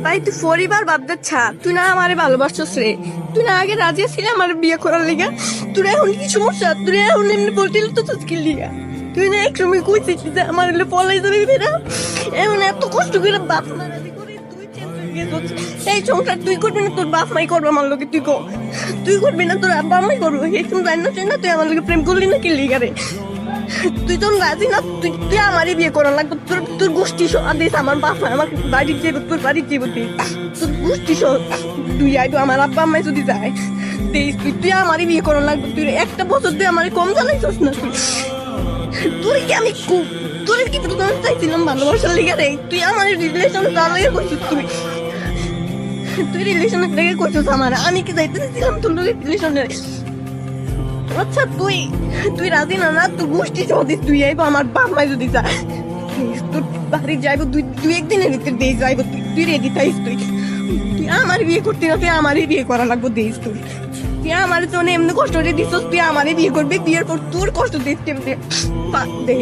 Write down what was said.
ভাই তুই পরিবার বাদ দে, ছাড়। তুই না আমারে ভালোবাসছিস রে, তুই না আগে রাজি ছিলি আমার বিয়ে করার লিগা। তুই এখন কি সমস্যা? তুই এখন এমনি বলছিল তো তুই লিগা। তুই না একসময় কইছিস যে আমার হলে পলাই যাবে না, এমন এত কষ্ট করে বাপ মা রাজি করে তুই চেঞ্জ হয়ে গেছিস। এই সংসার তুই করবি না, তোর বাপ মাই করবে আমার লোকে। তুই করবি না, তোর আব্বা আম্মাই করবো। এই তুমি জানি না তুই আমার লোকে প্রেম করলি না কি লিগা রে? তুই তো রাজি না, তুই আমারই বিয়ে করা লাগবে। তোর গোষ্ঠী আদেশ আমার বাপ মা আমাকে বাড়ির যাইব, তোর বাড়ির যাইব, তোর গোষ্ঠী তুই আইব। আমার আব্বা আম্মাই যদি যায় তুই আমারই বিয়ে করা লাগবে। তুই একটা বছর তুই আমার কম জানাইছস না। তুই কি আমি তোর কি চাইছিলাম ভালোবাসার লিগে রে? তুই আমার রিলেশন চালিয়ে করছিস। তুই রিলেশনের লেগে করছিস আমার। আমি কি যাইতে চাইছিলাম তোর রিলেশনে? আচ্ছা তুই রাজি না? না তুই গোষ্ঠী চৌদিস, তুই আইব। আমার বাপ মাই যদি যায় তোর বাড়ি যাইব, তুই একদিনের ভিতরে দিয়ে যাইব। তুই রেডি থাইস। তুই আমার বিয়ে করতে না, তুই আমারই বিয়ে করা লাগবো দিস। তুই আমার জন্য এমনি কষ্ট করে দিস, তুই আমারই বিয়ে করবি। বিয়ের পর তোর কষ্ট দিস দে।